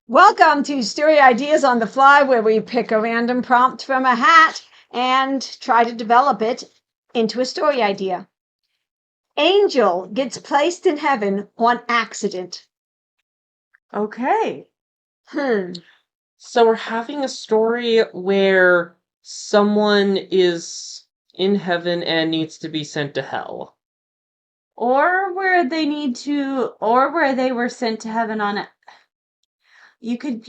Welcome to Story Ideas on the Fly, where we pick a random prompt from a hat and try to develop it into a story idea. Angel gets placed in heaven on accident. Okay. So we're having a story where someone is in heaven and needs to be sent to hell. Or where they were sent to heaven on it. You could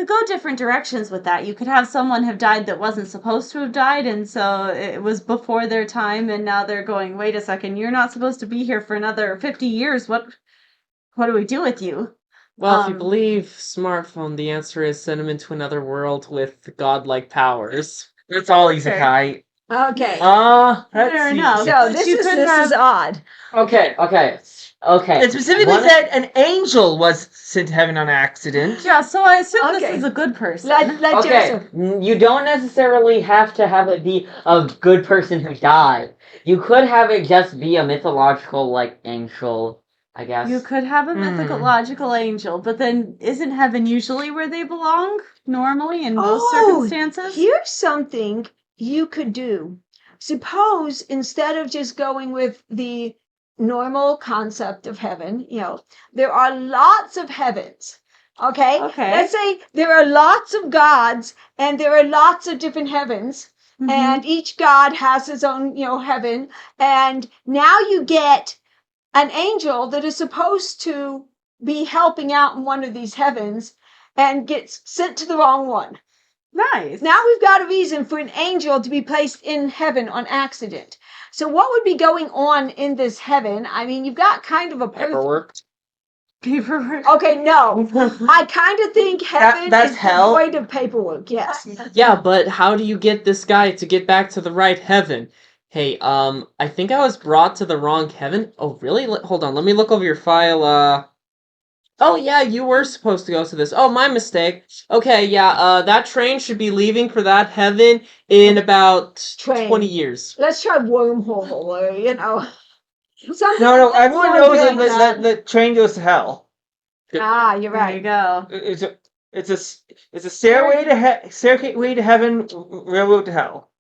go different directions with that. You could have someone have died that wasn't supposed to have died, and so it was before their time, and now they're going, wait a second, you're not supposed to be here for another 50 years. What do we do with you? Well, if you believe smartphone, the answer is send him into another world with godlike powers. That's all isekai. Okay. Fair enough. So But this you is could this have- is odd. Okay. It specifically said an angel was sent to heaven on accident. Yeah, so I assume Okay. this is a good person. Let Okay, Joseph. you don't necessarily have to have it be a good person who died. You could have it just be a mythological, like, angel, I guess. You could have a mythological angel, but then isn't heaven usually where they belong? Normally, in most circumstances? Here's something you could do. Suppose instead of just going with the normal concept of heaven, there are lots of heavens. Okay? Let's say there are lots of gods and there are lots of different heavens. Mhm. And each god has his own, heaven. And now you get an angel that is supposed to be helping out in one of these heavens and gets sent to the wrong one. Nice. Now we've got a reason for an angel to be placed in heaven on accident. So what would be going on in this heaven? I mean, you've got kind of a Paperwork. Okay, no. I kind of think heaven That's is hell. devoid of paperwork, yes. Yeah, but how do you get this guy to get back to the right heaven? Hey, I think I was brought to the wrong heaven. Oh, really? Hold on, let me look over your file, Oh, yeah, you were supposed to go to this. Oh, my mistake. Okay, yeah, that train should be leaving for that heaven in about 20 years. Let's try wormhole, or, No, everyone knows that the train goes to hell. Ah, you're There you right. go. It's a stairway to heaven, railroad to hell.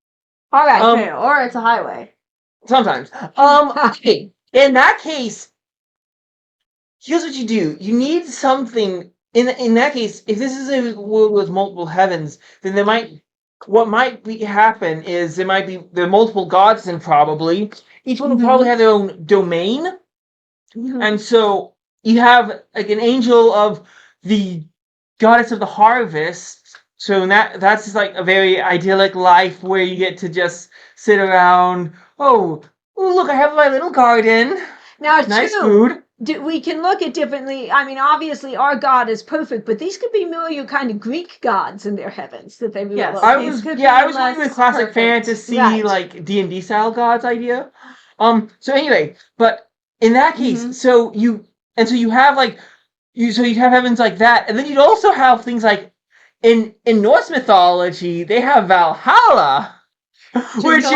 All right. Okay, or it's a highway. Sometimes. Okay. In that case, here's what you do. You need something. In that case, if this is a world with multiple heavens, then what might happen is there are multiple gods, and probably each one will probably have their own domain, and so you have like an angel of the goddess of the harvest. So that's just like a very idyllic life where you get to just sit around. Oh, look, I have my little garden. Now, nice food. We can look at differently. I mean, obviously, our God is perfect, but these could be more your kind of Greek gods in their heavens that they really love. I was going with classic fantasy, like D&D style gods idea. So anyway, but in that case, so you'd have you'd have heavens like that, and then you'd also have things like in Norse mythology they have Valhalla. Which is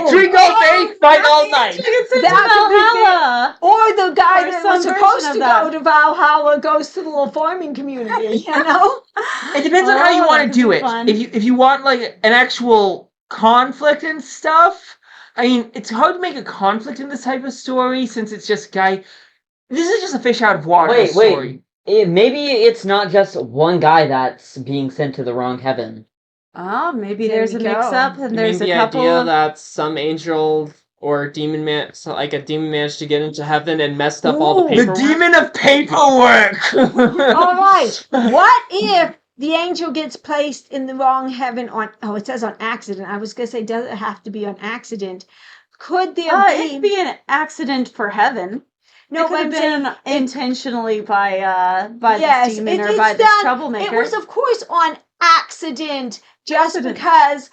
drink all day, fight all night. Valhalla. Or the guy that was supposed to go to Valhalla goes to the little farming community, It depends on how you want to do it. If you want like an actual conflict and stuff, I mean, it's hard to make a conflict in this type of story since it's just this is just a fish out of water story. Maybe it's not just one guy that's being sent to the wrong heaven. Oh, maybe there's a mix-up, and there's a couple idea that some angel or demon a demon managed to get into heaven and messed up all the paperwork. The demon of paperwork! All right. What if the angel gets placed in the wrong heaven it says on accident. I was going to say, does it have to be on accident? Could there be... It'd be an accident for heaven. No, it could have been intentionally by this demon or by this troublemaker. It was, of course, on accident. just Precedent. because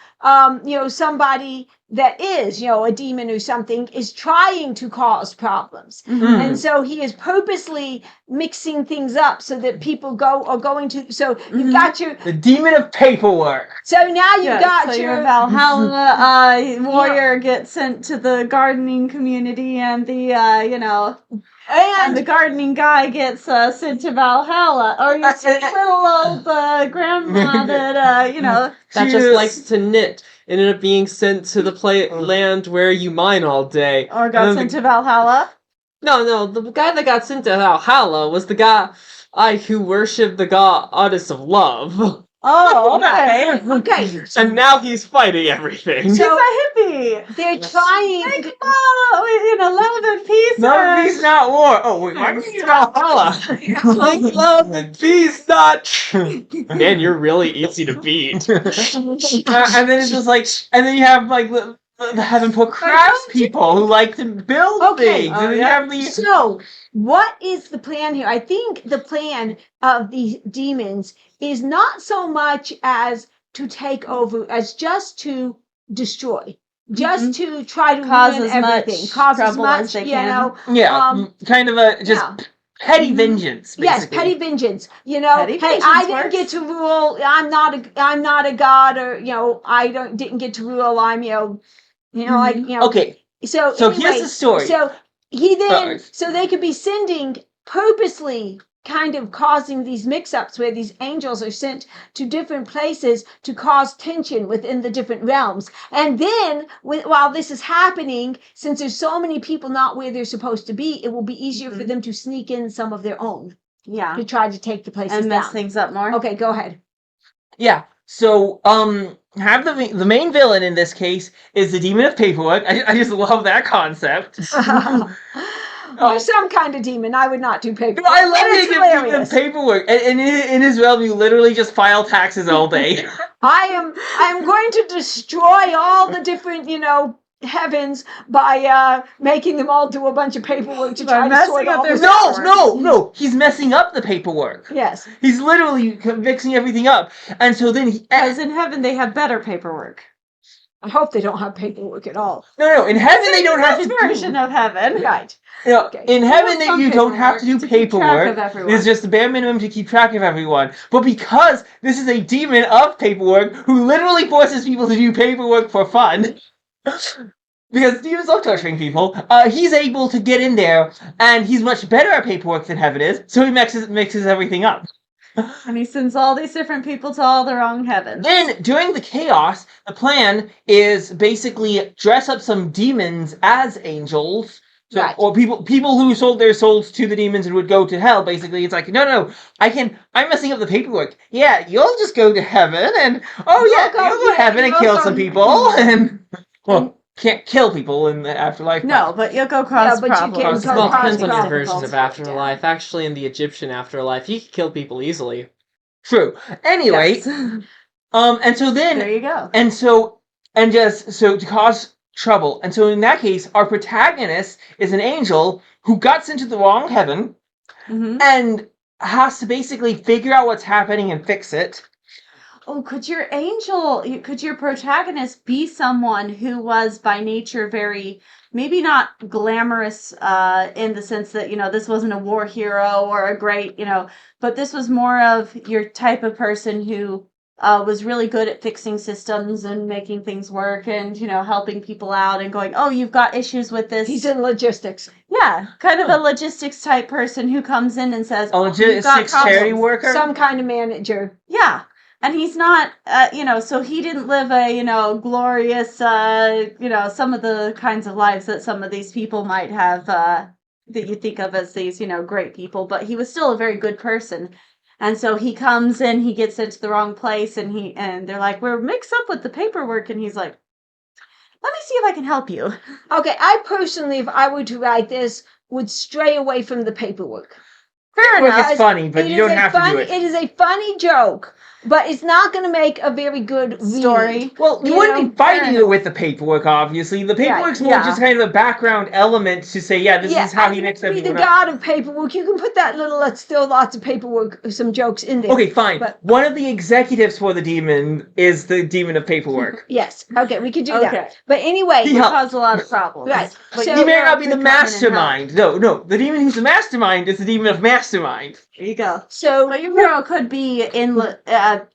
somebody that is a demon or something is trying to cause problems. Mhm. And so he is purposely mixing things up so that people are going to. So you've Mhm. got your. The demon of paperwork. So now you've Yeah, got so your. your Valhalla warrior gets sent to the gardening community, and the and the gardening guy gets sent to Valhalla, or your sweet little old grandma that That just likes to knit and ended up being sent to the land where you mine all day. or And got then sent to Valhalla. No, the guy that got sent to Valhalla was the guy who worshipped the goddess of love. Oh, okay. Okay. And now he's fighting everything. He's So a hippie. they're trying. Love and peace. Love, peace, not war. Oh, wait, why is Valhalla? Like love and peace, not. Man, you're really easy to beat. And then it's just like, and then you have like the heaven put crafts people who like to build Okay. things. Oh, And then yeah. you have the So, what is the plan here? I think the plan of these demons is not so much as to take over, as just to destroy, just to try to Cause ruin as much everything, cause as trouble as much, they you can. know. yeah, kind of a just Yeah. petty Mhm. vengeance. Basically. Yes, petty vengeance. Petty hey, vengeance I didn't works. get to rule. I'm not a god, or I didn't get to rule. I'm like Okay, So so anyway, here's the story. So he then, Uh-oh. so they could be sending purposely, kind of causing these mix-ups where these angels are sent to different places to cause tension within the different realms. And then, while this is happening, since there's so many people not where they're supposed to be, it will be easier for them to sneak in some of their own Yeah. to try to take the places And mess down. things up more. Okay, go ahead. Yeah. So, have the main villain in this case is the demon of paperwork. I just love that concept. Or some kind of demon. I would not do paper. I love And it's the demon of hilarious. paperwork. And in his realm, you literally just file taxes all day. I am going to destroy all the different, heavens by making them all do a bunch of paperwork to By try to messing sort up all their this paperwork. out. No. He's messing up the paperwork. Yes. He's literally mixing everything up. And so then Because in heaven they have better paperwork. I hope they don't have paperwork at all. No. In heaven, they don't have to This version of heaven. Right. Okay. In heaven, Some you don't have to do to keep track paperwork. of everyone. It's just the bare minimum to keep track of everyone. But because this is a demon of paperwork who literally forces people to do paperwork for fun, because demons love torturing people, he's able to get in there, and he's much better at paperwork than heaven is, so he mixes everything up. And he sends all these different people to all the wrong heavens. Then, during the chaos, the plan is basically dress up some demons as angels. So, Right. Or people who sold their souls to the demons and would go to hell. Basically, it's like no, I'm messing up the paperwork. Yeah, you'll just go to heaven, and you'll go to heaven and kill some people, and can't kill people in the afterlife. No, but you'll go cause but you problems. can Well, go it depends on your cause version of problems. afterlife. Actually, in the Egyptian afterlife, you could kill people easily. True. Anyway, Yes. and so then There you go. And so to cause trouble. And so in that case, our protagonist is an angel who got sent to the wrong heaven Hmm. and has to basically figure out what's happening and fix it. Oh, could your protagonist be someone who was by nature very, maybe not glamorous in the sense that, this wasn't a war hero or a great, but this was more of your type of person who was really good at fixing systems and making things work and, helping people out and going, oh, you've got issues with this. He's in logistics. Yeah, kind of a logistics type person who comes in and says, A you've got logistics charity problems." worker. Some kind of manager. Yeah. And he's not, so he didn't live a, glorious, some of the kinds of lives that some of these people might have, that you think of as these, great people, but he was still a very good person. And so he comes in, he gets into the wrong place, and they're like, we're mixed up with the paperwork. And he's like, let me see if I can help you. Okay, I personally, if I were to write this, would stray away from the paperwork. Fair Paperwork enough. is funny, but It you is don't a have to do funny- it. It is a funny joke, but it's not going to make a very good read. Story. Well, you You wouldn't know, be fighting fair it with the paperwork, obviously. The paperwork's more yeah. just kind of a background element to say, yeah, this is how he mixed be the everyone up. god of paperwork. You can put that little, let's still lots of paperwork, some jokes in there. Okay, fine. But- One of the executives for the demon is the demon of paperwork. Yes. Okay, we could do Okay. that. But anyway, He Would helped. cause a lot of problems. Right. But So- He you may know, not be could the come in and help. mastermind. No. The demon who's the mastermind is the demon of mastermind. There you go. so But your hero could be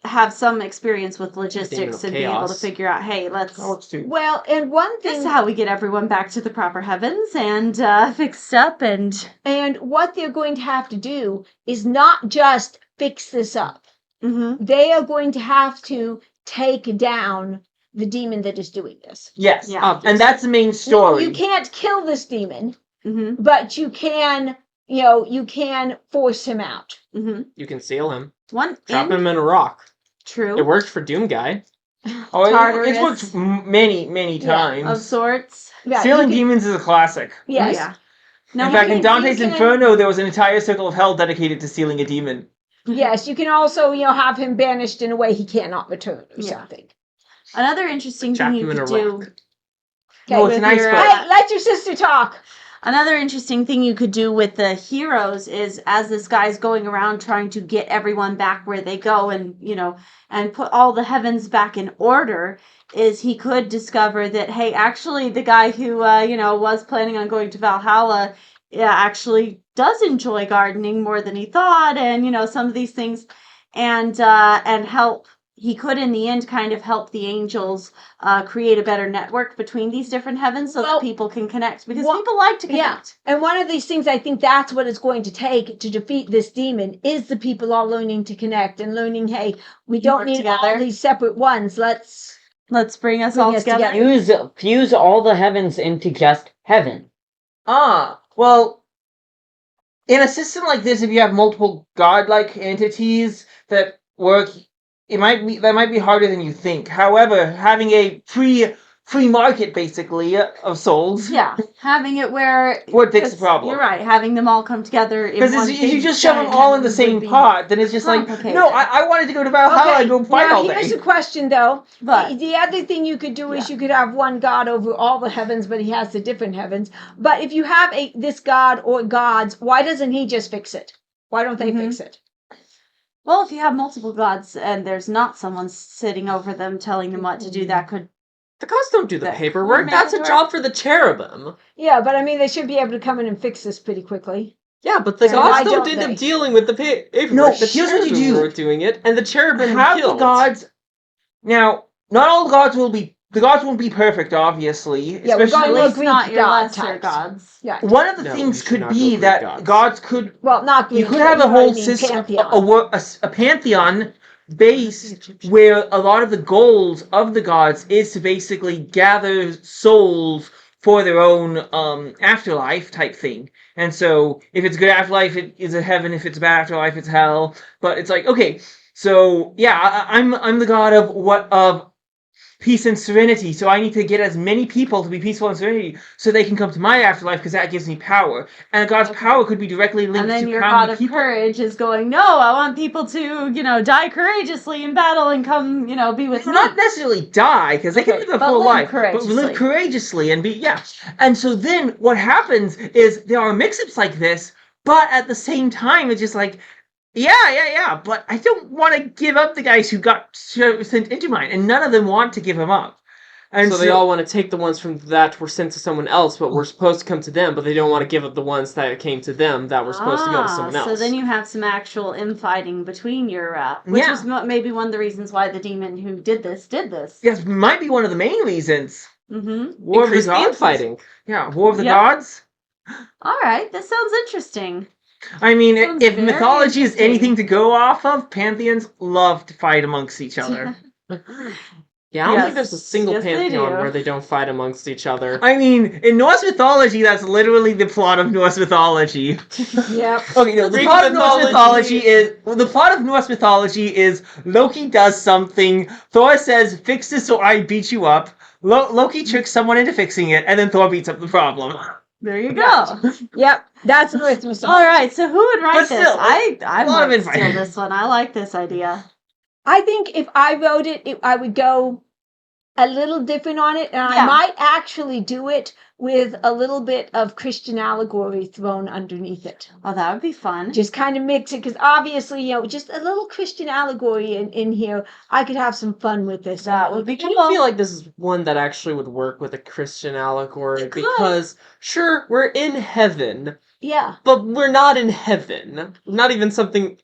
have some experience with Demon logistics of and be able to chaos. figure out, hey, let's. That works too. well, and one This thing is how we get everyone back to the proper heavens and fixed up and. and what they're going to have to do is not just fix this up. Mm-hmm. They are going to have to take down the demon that is doing this. Yes. Yeah. Obviously. And that's the main story. You can't kill this demon, Mm-hmm. but you can, you can force him out. Mm-hmm. You can seal him. One Drop in him in a rock. true It worked for Doom Guy. Oh, it's Tartarus. worked many Yeah, times. of sorts. Yeah, Sealing you can- demons is a classic. Yes. Yeah. In No, fact, you in can- Dante's you can- Inferno, there was an entire circle of hell dedicated to sealing a demon. Yes, you can also, have him banished in a way he cannot return or Yeah. something. another interesting Jack thing you him in could a do. rock. No, it's with an iceberg. your, Hey, let your sister talk. Another interesting thing you could do with the heroes is as this guy's going around trying to get everyone back where they go and, and put all the heavens back in order, is he could discover that, hey, actually the guy who, was planning on going to Valhalla, actually does enjoy gardening more than he thought and, some of these things and help. He could, in the end, kind of help the angels create a better network between these different heavens so Well, that people can connect. Because wha- people like to yeah. connect. And one of these things, I think that's what it's going to take to defeat this demon is the people all learning to connect and learning, hey, we don't Work need all together. these separate ones. Let's. Let's bring us Bring all us together. Fuse all the heavens into just heaven. Well, in a system like this, if you have multiple godlike entities that work, that might be harder than you think. However, having a free market, basically, of souls Yeah, having it where would fix the 'cause problem. You're right. Having them all come together in Because one if you big just shove them giant all in the heaven same would be pot, then it's just like, complicated. no, I wanted to go to Valhalla and go fight now all here's day. a question, though. But The other thing you could do is you could have one god over all the heavens, but he has the different heavens. But if you have this god or gods, why doesn't he just fix it? Why don't they Mhm. fix it? well, if you have multiple gods and there's not someone sitting over them telling them what to do, that could. The gods don't do the That paperwork. could That's a make it job for the cherubim. Yeah, but I mean, they should be able to come in and fix this pretty quickly. Yeah, but the So why gods don't don't end they? up dealing with the paperwork. No, the here's what you cherubim do. were doing it, and the cherubim Have killed. the gods. Now, not all the gods will be. The gods won't be perfect, obviously. Yeah, we're At going especially with least Greek not your god lesser types. gods. Yeah. one of the No, things you should could not go be Greek that gods. gods could. Well, not Greek. You could have a you know whole what I mean, system, pantheon. a pantheon based where a lot of the goals of the gods is to basically gather souls for their own afterlife type thing. And so if it's a good afterlife, it is a heaven. If it's a bad afterlife, it's hell. But it's like, okay, so yeah, I'm the god of peace and serenity. So I need to get as many people to be peaceful and serenity so they can come to my afterlife because that gives me power. And God's Okay. power could be directly linked And then to your how god many of people. courage is going, no, I want people to, die courageously in battle and come, be with me. Not necessarily die, because they can Okay, live a but full live life, but courageously. live courageously and be, yeah. And so then what happens is there are mix-ups like this, but at the same time, it's just like, yeah, but I don't want to give up the guys who got sent into mine, and none of them want to give him up. And so they all want to take the ones from that were sent to someone else, but were supposed to come to them, but they don't want to give up the ones that came to them that were supposed to go to someone else. So then you have some actual infighting between your, which Yeah. is maybe one of the reasons why the demon who did this. Yes, might be one of the main reasons. Mm-hmm. War Increase of the the Gods. infighting. Yeah, War of the Yep. Gods. All right, this sounds interesting. I mean, Sounds if very mythology is interesting. anything to go off of, pantheons love to fight amongst each other. Yeah, I don't Yes. think there's a single Yes, they pantheon do. where they don't fight amongst each other. I mean, in Norse mythology, that's literally the plot of Norse mythology. Yep. Okay, no, the Greek plot of Norse mythology- mythology is Loki does something, Thor says, fix this or I beat you up, Loki tricks someone into fixing it, and then Thor beats up the problem. There you go. Yep. That's Norse mythology. All right, so who would write But this? still, I a lot of might infighting. steal this one. I like this idea. I think if I wrote it, I would go a little different on it, and Yeah. I might actually do it with a little bit of Christian allegory thrown underneath it. Oh, that would be fun. Just kind of mix it, because obviously, just a little Christian allegory in here. I could have some fun with this. That would be I kind cool. of feel like this is one that actually would work with a Christian allegory It could. because, sure, we're in heaven, Yeah. but we're not in heaven. Not even in something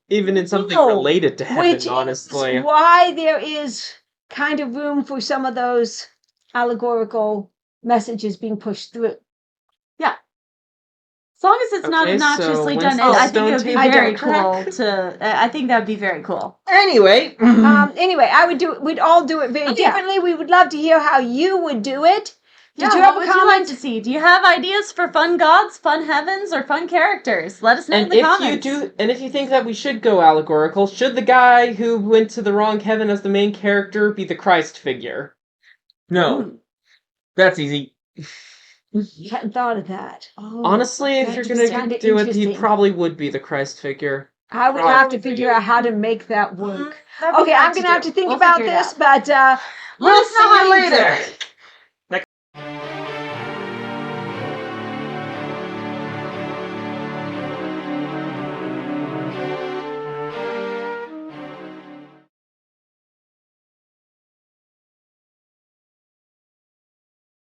No, related to heaven, Which honestly. is why there is kind of room for some of those allegorical messages being pushed through. As long as it's not Okay, obnoxiously so done, when's the I think it would be stone table very crack? cool to. I think that would be very cool. Anyway, Anyway, we'd all do it very Oh, yeah. differently. We would love to hear how you would do it. Did Yeah, you what have a would you like comment? to see? Do you have ideas for fun gods, fun heavens, or fun characters? Let us know in And the if comments. if you think that we should go allegorical, should the guy who went to the wrong heaven as the main character be the Christ figure? no, Ooh. that's easy. You hadn't thought of that. Oh, Honestly, if that you're is gonna kinda do it, he interesting. probably would be the Christ figure. I would have to figure out how to make that work. That'd be Okay, hard I'm gonna have do. to think We'll about figure it this, out. but Let We'll us know how see you you do later. it.